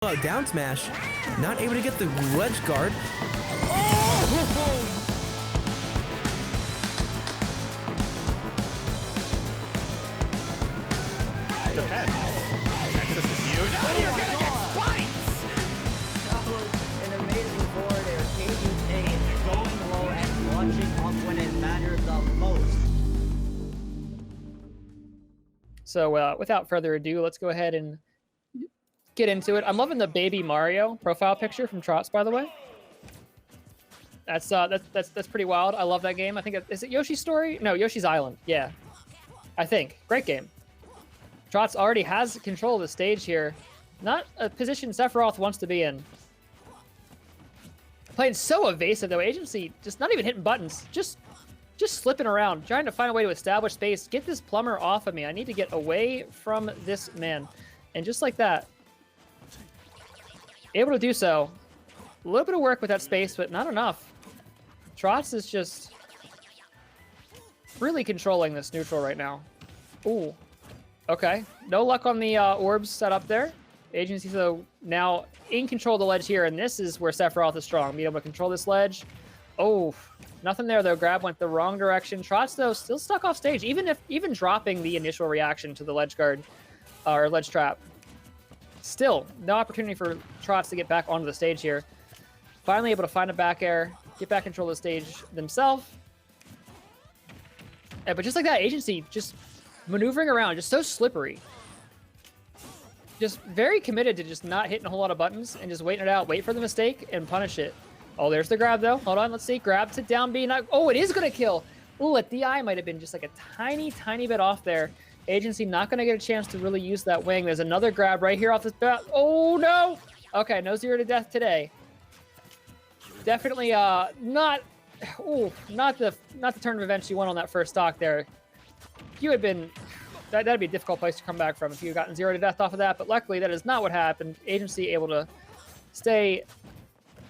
Down smash, not able to get the ledge guard. Oh! Depends. Nexus is huge. Oh, you're gonna get spikes! That was an amazing board. They were taking stage, going low, and launching up when it mattered the most. So without further ado, let's go ahead and get into it. I'm loving the baby Mario profile picture from Trotz, by the way. That's pretty wild. I love that game. I think is it Yoshi's Story? No, Yoshi's Island. Yeah, I think great game. Trotz already has control of the stage here. Not a position Sephiroth wants to be in. Playing so evasive though. Agency just not even hitting buttons. Just slipping around, trying to find a way to establish space. Get this plumber off of me. I need to get away from this man. And just like that, able to do so. A little bit of work with that space, but not enough. Trotz is just really controlling this neutral right now. Ooh. Okay. No luck on the orbs set up there. Agency, so now in control of the ledge here, and this is where Sephiroth is strong. Being able to control this ledge. Oh, nothing there, though. Grab went the wrong direction. Trotz, though, still stuck off stage, even dropping the initial reaction to the ledge guard, or ledge trap. Still, no opportunity for Trotz to get back onto the stage here. Finally able to find a back air, get back control of the stage themselves. But just like that, Agency just maneuvering around, just so slippery. Just very committed to just not hitting a whole lot of buttons and just waiting it out. Wait for the mistake and punish it. Oh, there's the grab, though. Hold on, let's see. Grab to down B. Not, oh, it is going to kill. Ooh, a DI might have been just like a tiny, tiny bit off there. Agency not going to get a chance to really use that wing. There's another grab right here off this bat. Oh, no. Okay, no 0 to death today. Definitely not the turn of events you won on that first stock there. You had been... That'd be a difficult place to come back from if you had gotten 0 to death off of that, but luckily that is not what happened. Agency able to stay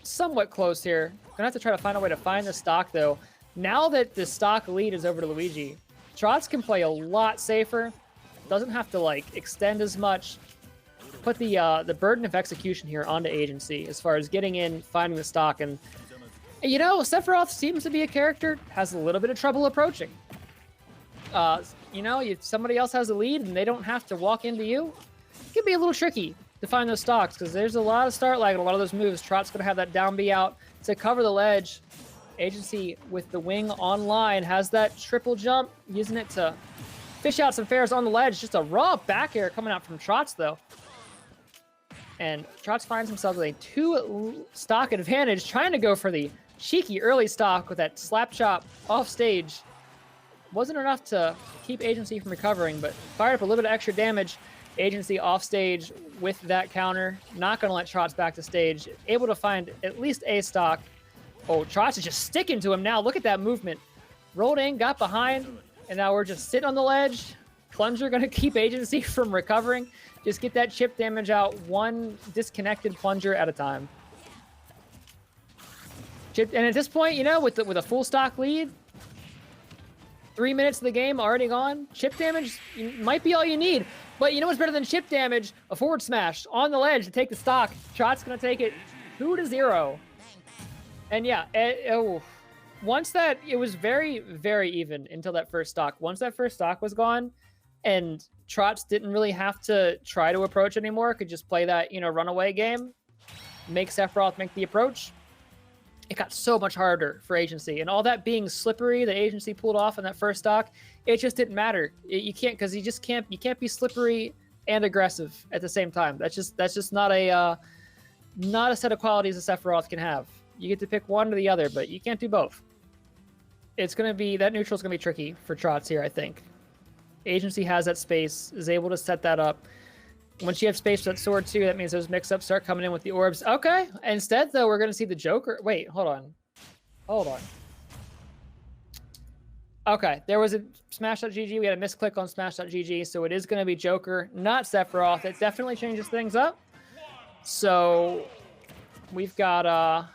somewhat close here. Gonna have to try to find a way to find the stock, though. Now that the stock lead is over to Luigi, Trotz can play a lot safer. Doesn't have to, like, extend as much. Put the burden of execution here onto Agency as far as getting in, finding the stock. And, you know, Sephiroth seems to be a character, has a little bit of trouble approaching. You know, if somebody else has a lead and they don't have to walk into you, it can be a little tricky to find those stocks because there's a lot of start lag and a lot of those moves. Trotz going to have that down B out to cover the ledge. Agency with the wing online has that triple jump, using it to fish out some fares on the ledge. Just a raw back air coming out from Trotz, though. And Trotz finds himself with a 2 stock advantage, trying to go for the cheeky early stock with that slap chop off stage. Wasn't enough to keep Agency from recovering, but fired up a little bit of extra damage. Agency off stage with that counter. Not going to let Trotz back to stage. Able to find at least a stock. Oh, Trotz is just sticking to him now. Look at that movement. Rolled in, got behind, and now we're just sitting on the ledge. Plunger going to keep Agency from recovering. Just get that chip damage out, one disconnected plunger at a time. And at this point, you know, with a full stock lead, 3 minutes of the game already gone. Chip damage might be all you need. But you know what's better than chip damage? A forward smash on the ledge to take the stock. Trotz going to take it 2-0. And yeah, once that, it was very, very even until that first stock. Once that first stock was gone and Trotz didn't really have to try to approach anymore, could just play that, you know, runaway game, make Sephiroth make the approach. It got so much harder for Agency, and all that being slippery that Agency pulled off in that first stock, it just didn't matter. You can't, because you can't be slippery and aggressive at the same time. That's just not a set of qualities a Sephiroth can have. You get to pick one or the other, but you can't do both. It's gonna be, that neutral's gonna be tricky for Trotz here, I think. Agency has that space, is able to set that up. Once you have space for that sword too, that means those mix-ups start coming in with the orbs. Okay, instead though, we're gonna see the Joker. Wait, hold on. Okay, there was a Smash.gg. We had a misclick on Smash.gg, so it is gonna be Joker, not Sephiroth. It definitely changes things up. So we've got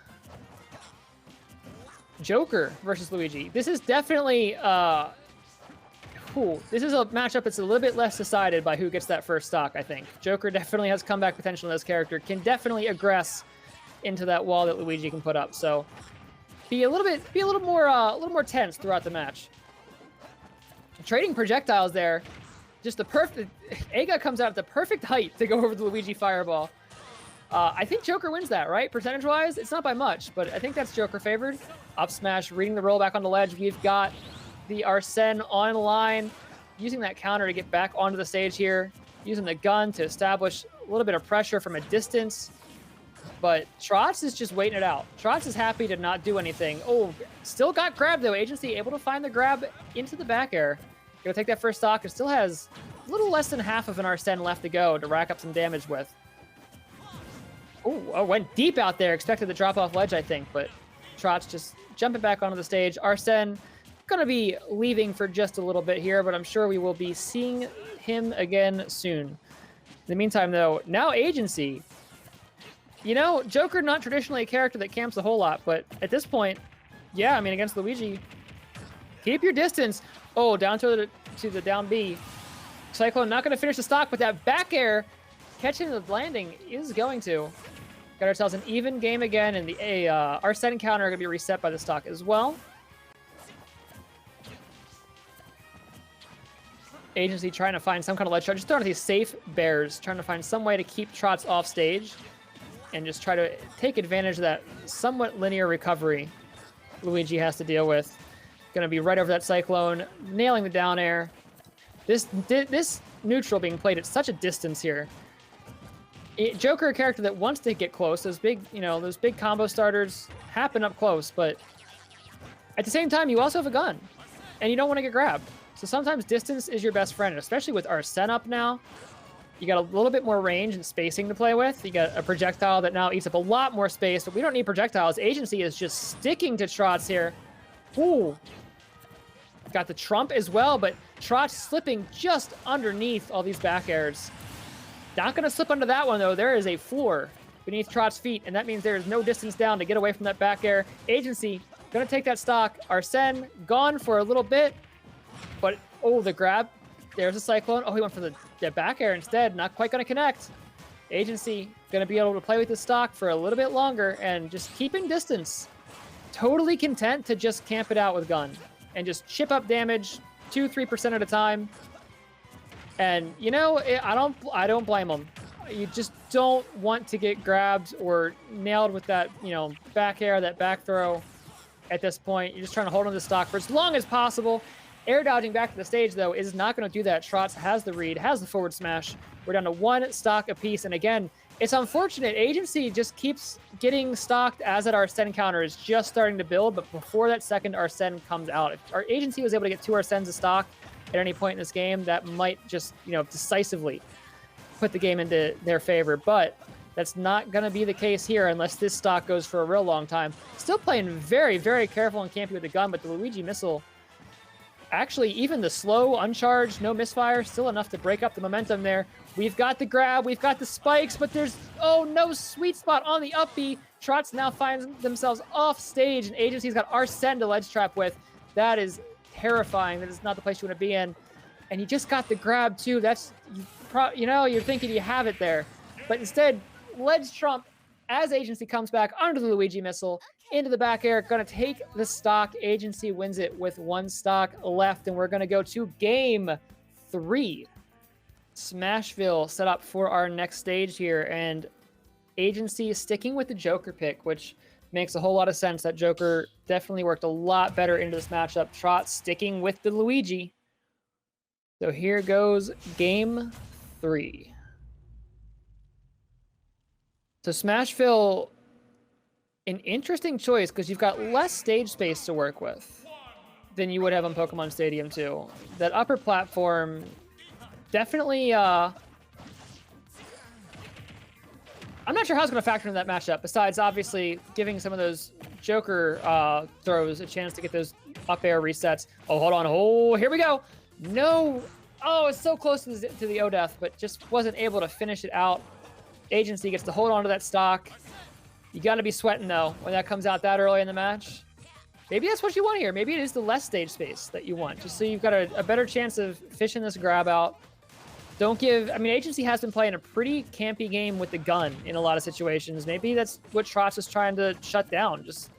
Joker versus Luigi. This is definitely Cool. This is a matchup that's a little bit less decided by who gets that first stock, I think. Joker definitely has comeback potential in this character, can definitely aggress into that wall that Luigi can put up. So be a little more tense throughout the match. Trading projectiles there. Just the perfect, Aga comes out at the perfect height to go over the Luigi fireball. I think Joker wins that, right? Percentage-wise, it's not by much, but I think that's Joker favored. Up smash, reading the roll back on the ledge. We've got the Arsene online, using that counter to get back onto the stage here, using the gun to establish a little bit of pressure from a distance. But Trotz is just waiting it out. Trotz is happy to not do anything. Oh, still got grabbed though. Agency able to find the grab into the back air. Gonna take that first stock. It still has a little less than half of an Arsene left to go to rack up some damage with. Oh, went deep out there. Expected the drop off ledge, I think, but Trotz just jumping back onto the stage. Arsene gonna be leaving for just a little bit here, but I'm sure we will be seeing him again soon. In the meantime, though, now Agency. You know, Joker not traditionally a character that camps a whole lot, but at this point, yeah, I mean, against Luigi, keep your distance. Oh, down to the down B. Cyclone not going to finish the stock, but that back air catching the landing is going to. Got ourselves an even game again, and the Arsene counter going to be reset by the stock as well. Agency trying to find some kind of ledge shot. Just throwing these safe bears, trying to find some way to keep Trotz off stage and just try to take advantage of that somewhat linear recovery Luigi has to deal with. Gonna be right over that Cyclone, nailing the down air. This neutral being played at such a distance here. Joker, a character that wants to get close. Those big combo starters happen up close, but at the same time, you also have a gun, and you don't want to get grabbed. So sometimes distance is your best friend, especially with Arsene up now. You got a little bit more range and spacing to play with. You got a projectile that now eats up a lot more space, but we don't need projectiles. Agency is just sticking to Trotz here. Ooh. Got the trump as well, but Trotz slipping just underneath all these back airs. Not going to slip under that one, though. There is a floor beneath Trotz's feet, and that means there is no distance down to get away from that back air. Agency going to take that stock. Arsene gone for a little bit, but oh, the grab. There's a Cyclone. Oh, he went for the back air instead. Not quite going to connect. Agency going to be able to play with the stock for a little bit longer and just keeping distance. Totally content to just camp it out with gun and just chip up damage 2-3% at a time. And, you know, I don't blame them. You just don't want to get grabbed or nailed with that, you know, back air, that back throw at this point. You're just trying to hold on to the stock for as long as possible. Air dodging back to the stage, though, is not going to do that. Trotz has the read, has the forward smash. We're down to one stock apiece. And again, it's unfortunate. Agency just keeps getting stocked as that Arsene counter is just starting to build, but before that second Arsene comes out. If our Agency was able to get 2 Arsenes of stock at any point in this game, that might just, you know, decisively put the game into their favor. But that's not going to be the case here unless this stock goes for a real long time. Still playing very, very careful and campy with the gun, but the Luigi missile, actually, even the slow, uncharged, no misfire, still enough to break up the momentum there. We've got the grab, we've got the spikes, but there's, oh, no sweet spot on the up B. Trotz now finds themselves off stage, and Agency's got Arsene to ledge trap with. That is terrifying. That is not the place you want to be in. And you just got the grab, too. That's, you know, you're thinking you have it there. But instead, ledge trump as Agency comes back under the Luigi missile, into the back air, gonna take the stock. Agency wins it with 1 stock left, and we're gonna go to game 3. Smashville set up for our next stage here, and Agency sticking with the Joker pick, which makes a whole lot of sense. That Joker definitely worked a lot better into this matchup. Trotz sticking with the Luigi. So here goes game 3. So Smashville, an interesting choice because you've got less stage space to work with than you would have on Pokemon Stadium 2. That upper platform definitely, I'm not sure how it's going to factor into that matchup, besides obviously giving some of those Joker throws a chance to get those up air resets. Oh, hold on. Oh, here we go. No. Oh, it's so close to the Odeath, but just wasn't able to finish it out. Agency gets to hold on to that stock. You got to be sweating, though, when that comes out that early in the match. maybe that's what you want here. Maybe it is the less stage space that you want, just so you've got a better chance of fishing this grab out. Don't give... I mean, Agency has been playing a pretty campy game with the gun in a lot of situations. Maybe that's what Trotz is trying to shut down. Just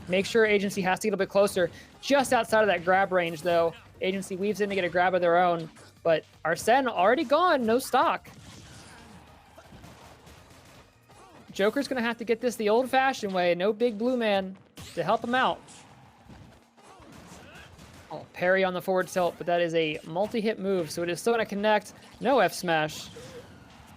make sure Agency has to get a bit closer. Just outside of that grab range, though, Agency weaves in to get a grab of their own. But Arsene already gone, no stock. Joker's going to have to get this the old-fashioned way. No big blue man to help him out. Oh, parry on the forward tilt, but that is a multi-hit move, so it is still going to connect. No F smash.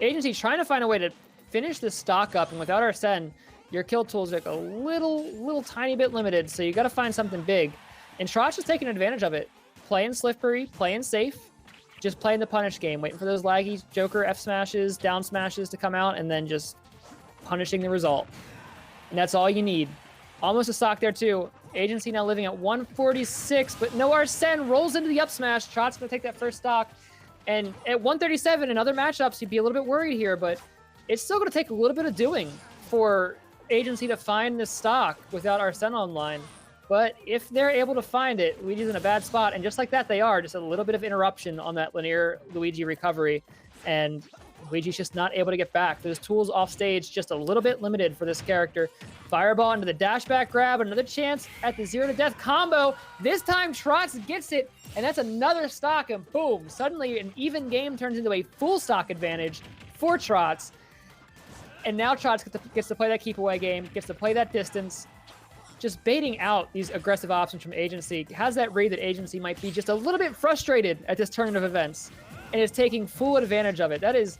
Agency trying to find a way to finish this stock up, and without Arsene, your kill tool's like a little tiny bit limited, so you got to find something big. And Trotz is taking advantage of it. Playing slippery, playing safe, just playing the punish game, waiting for those laggy Joker F smashes, down smashes to come out, and then just punishing the result. And that's all you need. Almost a stock there too. Agency now living at 146, but no Arsene rolls into the up smash. Trotz gonna take that first stock. And at 137 in other matchups, you'd be a little bit worried here, but it's still gonna take a little bit of doing for Agency to find this stock without Arsene online. But if they're able to find it, Luigi's in a bad spot, and just like that they are, just a little bit of interruption on that linear Luigi recovery, and Luigi's just not able to get back. Those tools off stage just a little bit limited for this character. Fireball into the dash back grab, another chance at the 0 to death combo. This time Trotz gets it, and that's another stock, and boom, suddenly an even game turns into a full stock advantage for Trotz. And now Trotz gets to play that keep away game, gets to play that distance, just baiting out these aggressive options from Agency. Has that read that Agency might be just a little bit frustrated at this turn of events, and is taking full advantage of it. That is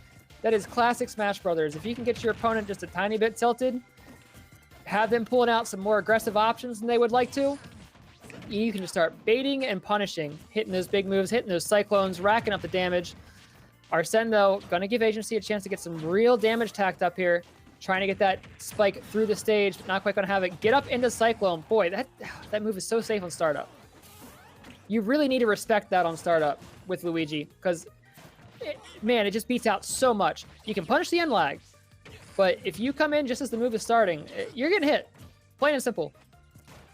classic Smash Brothers. If you can get your opponent just a tiny bit tilted, have them pulling out some more aggressive options than they would like to, you can just start baiting and punishing, hitting those big moves, hitting those cyclones, racking up the damage. Arsene, though, going to give Agency a chance to get some real damage tacked up here, trying to get that spike through the stage, but not quite going to have it. Get up into Cyclone. Boy, that move is so safe on startup. You really need to respect that on startup with Luigi, because, man, it just beats out so much. You can punish the end lag, but if you come in just as the move is starting, you're getting hit. Plain and simple.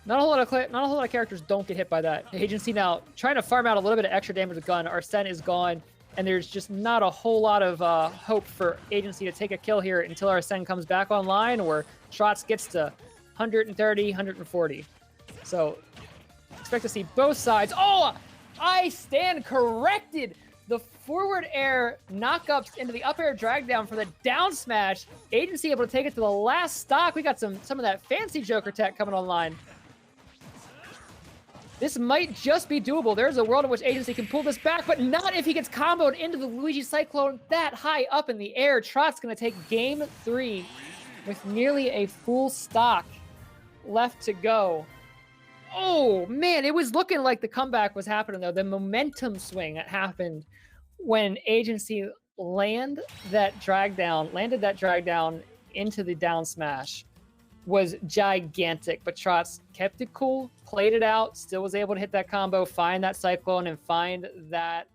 Not a whole lot of characters don't get hit by that. Agency now trying to farm out a little bit of extra damage with gun. Arsene is gone, and there's just not a whole lot of hope for Agency to take a kill here until Arsene comes back online, or Trotz gets to 130, 140. So expect to see both sides. Oh, I stand corrected. The forward air knockups into the up air drag down for the down smash. Agency able to take it to the last stock. We got some of that fancy Joker tech coming online. This might just be doable. There's a world in which Agency can pull this back, but not if he gets comboed into the Luigi Cyclone that high up in the air. Trotz going to take game 3 with nearly a full stock left to go. Oh, man, it was looking like the comeback was happening, though. The momentum swing that happened when Agency landed that drag down into the down smash was gigantic. But Trotz kept it cool, played it out, still was able to hit that combo, find that Cyclone, and find that